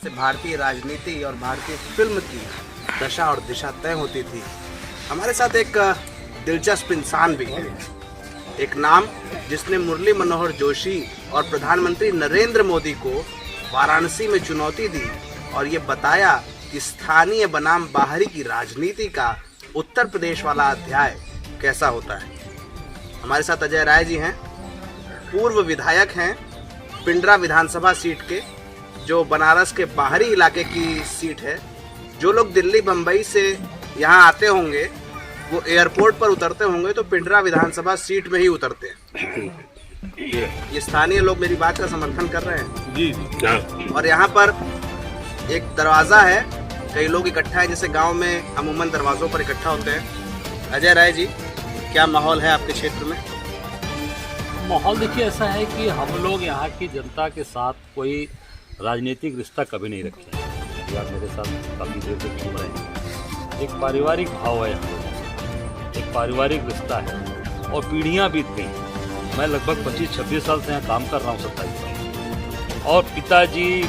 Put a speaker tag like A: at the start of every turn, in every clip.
A: से भारतीय राजनीति और भारतीय फिल्म की दशा और दिशा तय होती थी। हमारे साथ एक दिलचस्प इंसान भी है, एक नाम जिसने मुरली मनोहर जोशी और प्रधानमंत्री नरेंद्र मोदी को वाराणसी में चुनौती दी और ये बताया कि स्थानीय बनाम बाहरी की राजनीति का उत्तर प्रदेश वाला अध्याय कैसा होता है। हमारे साथ अजय राय जी हैं, पूर्व विधायक हैं पिंडरा विधानसभा सीट के, जो बनारस के बाहरी इलाके की सीट है। जो लोग दिल्ली बम्बई से यहाँ आते होंगे वो एयरपोर्ट पर उतरते होंगे तो पिंडरा विधानसभा सीट में ही उतरते हैं। ये स्थानीय लोग मेरी बात का समर्थन कर रहे हैं
B: जी।
A: और यहाँ पर एक दरवाज़ा है, कई लोग इकट्ठा है, जैसे गांव में अमूमन दरवाज़ों पर इकट्ठा होते हैं। अजय राय जी, क्या माहौल है आपके क्षेत्र में?
B: माहौल देखिए ऐसा है कि हम लोग यहाँ की जनता के साथ कोई राजनीतिक रिश्ता कभी नहीं रखते हैं। आप मेरे साथ काफ़ी देर से घूम रहे हैं। एक पारिवारिक भाव है, यहाँ एक पारिवारिक रिश्ता है और पीढ़ियाँ बीत गई। मैं लगभग 25-26 साल से यहाँ काम कर रहा हूँ, 27 साल। और पिताजी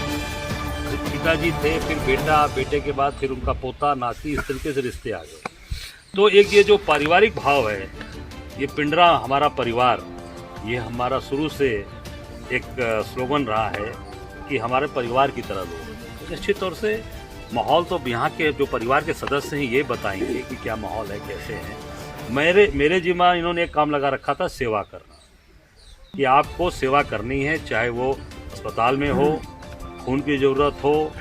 B: थे, फिर बेटा, बेटे के बाद फिर उनका पोता, नाती, इस तरीके से रिश्ते आ गए। तो एक ये जो पारिवारिक भाव है, ये पिंडरा हमारा परिवार, ये हमारा शुरू से एक स्लोगन रहा है कि हमारे परिवार की तरह लोग। निश्चित तौर से माहौल तो यहाँ के जो परिवार के सदस्य हैं ये बताएंगे कि क्या माहौल है, कैसे है। मेरे जिम्मा इन्होंने एक काम लगा रखा था, सेवा करना, कि आपको सेवा करनी है, चाहे वो अस्पताल में हो, खून की ज़रूरत हो,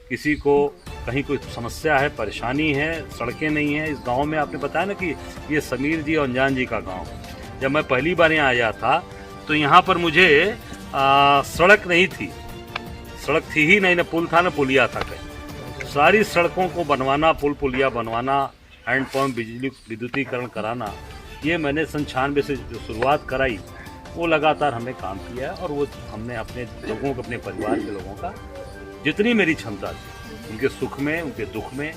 B: किसी को कहीं कोई समस्या है, परेशानी है, सड़कें नहीं हैं। इस गांव में आपने बताया ना कि ये समीर जी और अनजान जी का गांव। जब मैं पहली बार यहाँ आया था तो यहाँ पर मुझे सड़क नहीं थी, सड़क थी ही नहीं, ना पुल था ना पुलिया था कहीं। सारी सड़कों को बनवाना, पुल पुलिया बनवाना, हैंडपम्प, बिजली विद्युतीकरण कराना, ये मैंने 96 से जो शुरुआत कराई वो लगातार हमने काम किया और वो हमने अपने लोगों को, अपने परिवार के लोगों का जितनी मेरी क्षमता थी, उनके सुख में, उनके दुख में,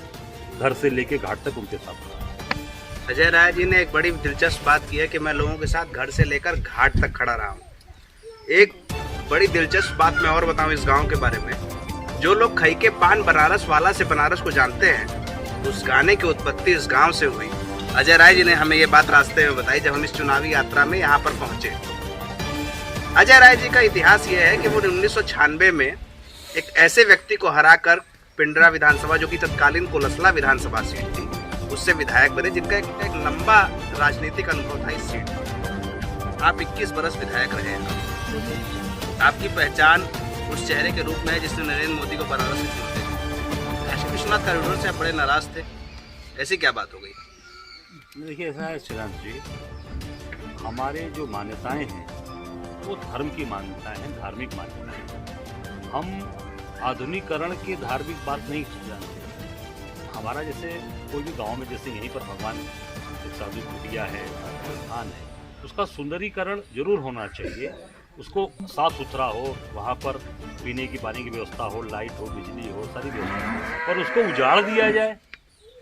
B: घर से लेके घाट तक उनके साथ रहा।
A: अजय राय जी ने एक बड़ी दिलचस्प बात की है कि मैं लोगों के साथ घर से लेकर घाट तक खड़ा रहा हूँ। एक बड़ी दिलचस्प बात मैं और बताऊँ इस गांव के बारे में। जो लोग खई के पान बनारस वाला से बनारस को जानते हैं, उस गाने की उत्पत्ति इस गांव से हुई। अजय राय जी ने हमें ये बात रास्ते में बताई जब हम इस चुनावी यात्रा में यहाँ पर पहुँचे। अजय राय जी का इतिहास ये है कि वो 1996 में एक ऐसे व्यक्ति को हराकर पिंडरा विधानसभा, जो कि तत्कालीन कोलसला विधानसभा सीट थी, उससे विधायक बने, जिनका एक लंबा राजनीतिक अनुभव था इस सीट पर। आप 21 बरस विधायक रहे हैं। आपकी पहचान उस चेहरे के रूप में है जिसने नरेंद्र मोदी को बनारस से चुना। काशी विश्वनाथ कॉरिडोर से आप बड़े नाराज थे, ऐसी क्या बात हो गई?
B: देखिए ऐसा है श्रीराम जी, हमारे जो मान्यताएं हैं वो धर्म की मान्यताएं हैं, धार्मिक मान्यताएं हैं। हम आधुनिकीकरण की धार्मिक बात नहीं जानते। हमारा जैसे कोई भी गांव में, जैसे यहीं पर भगवान एक साधु कुटिया है, स्थान है, उसका सुंदरीकरण जरूर होना चाहिए। उसको साफ सुथरा हो, वहाँ पर पीने की पानी की व्यवस्था हो, लाइट हो, बिजली हो, सारी व्यवस्था हो, पर उसको उजाड़ दिया जाए,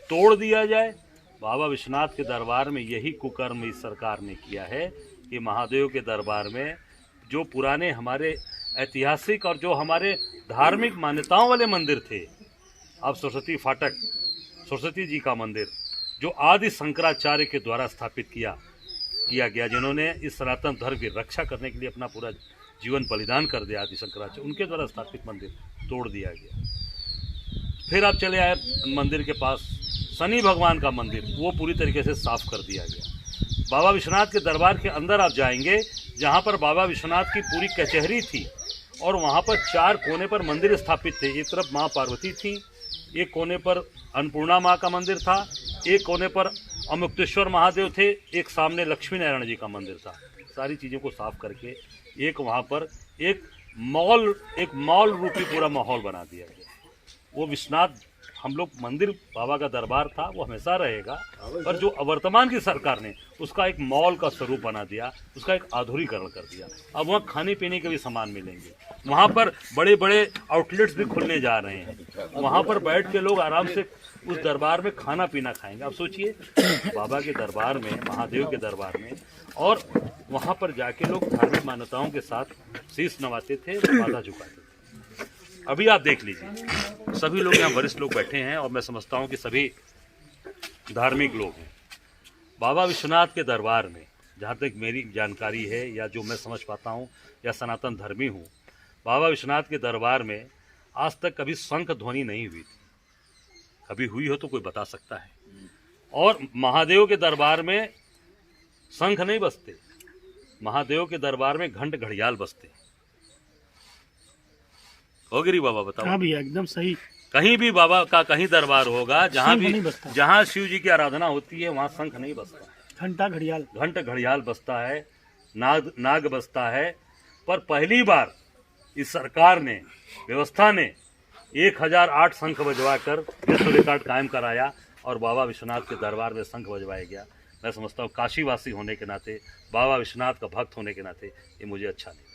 B: तोड़ दिया जाए। बाबा विश्वनाथ के दरबार में यही कुकर्म इस सरकार ने किया है कि महादेव के दरबार में जो पुराने हमारे ऐतिहासिक और जो हमारे धार्मिक मान्यताओं वाले मंदिर थे, अब सरस्वती फाटक, सरस्वती जी का मंदिर, जो आदि शंकराचार्य के द्वारा स्थापित किया गया, जिन्होंने इस सनातन धर्म की रक्षा करने के लिए अपना पूरा जीवन बलिदान कर दिया, आदि शंकराचार्य, उनके द्वारा स्थापित मंदिर तोड़ दिया गया। फिर आप चले आए मंदिर के पास, शनि भगवान का मंदिर, वो पूरी तरीके से साफ कर दिया गया। बाबा विश्वनाथ के दरबार के अंदर आप जाएंगे, जहाँ पर बाबा विश्वनाथ की पूरी कचहरी थी और वहाँ पर 4 कोने पर मंदिर स्थापित थे। एक तरफ माँ पार्वती थी, एक कोने पर अन्नपूर्णा माँ का मंदिर था, एक कोने पर अमुक्तेश्वर महादेव थे, एक सामने लक्ष्मी नारायण जी का मंदिर था। सारी चीज़ों को साफ करके एक वहाँ पर एक मॉल रूपी पूरा माहौल बना दिया गया। वो विश्वनाथ, हम लोग मंदिर, बाबा का दरबार था, वो हमेशा रहेगा, पर जो वर्तमान की सरकार ने उसका एक मॉल का स्वरूप बना दिया, उसका एक आधुनिकीकरण कर दिया। अब वहाँ खाने पीने के भी सामान मिलेंगे, वहाँ पर बड़े बड़े आउटलेट्स भी खुलने जा रहे हैं, वहाँ पर बैठ के लोग आराम से उस दरबार में खाना पीना खाएंगे। आप सोचिए, बाबा के दरबार में, महादेव के दरबार में, और वहाँ पर जाके लोग धार्मिक मान्यताओं के साथ शीश नवाते थे, माथा झुकाते थे। अभी आप देख लीजिए, सभी लोग यहाँ वरिष्ठ लोग बैठे हैं और मैं समझता हूँ कि सभी धार्मिक लोग हैं। बाबा विश्वनाथ के दरबार में जहाँ तक मेरी जानकारी है या जो मैं समझ पाता हूँ या सनातन धर्मी हूँ, बाबा विश्वनाथ के दरबार में आज तक कभी शंख ध्वनि नहीं हुई थी। कभी हुई हो तो कोई बता सकता है। और महादेव के दरबार में शंख नहीं बजते, महादेव के दरबार में घंट घड़ियाल बजते। हो गिरी बाबा बताओ।
C: हाँ भैया एकदम सही।
B: कहीं भी बाबा का कहीं दरबार होगा जहाँ
C: शंख
B: भी
C: नहीं बजता।
B: जहाँ शिव जी की आराधना होती है वहाँ शंख नहीं बजता,
C: घंटा घड़ियाल
B: घंट घड़ियाल बजता है, नाग बजता है। पर पहली बार इस सरकार ने, व्यवस्था ने 1008 शंख बजवा कर विश्व रिकॉर्ड कायम कराया और बाबा विश्वनाथ के दरबार में शंख बजवाया गया। मैं समझता हूँ काशीवासी होने के नाते, बाबा विश्वनाथ का भक्त होने के नाते ये मुझे अच्छा नहीं।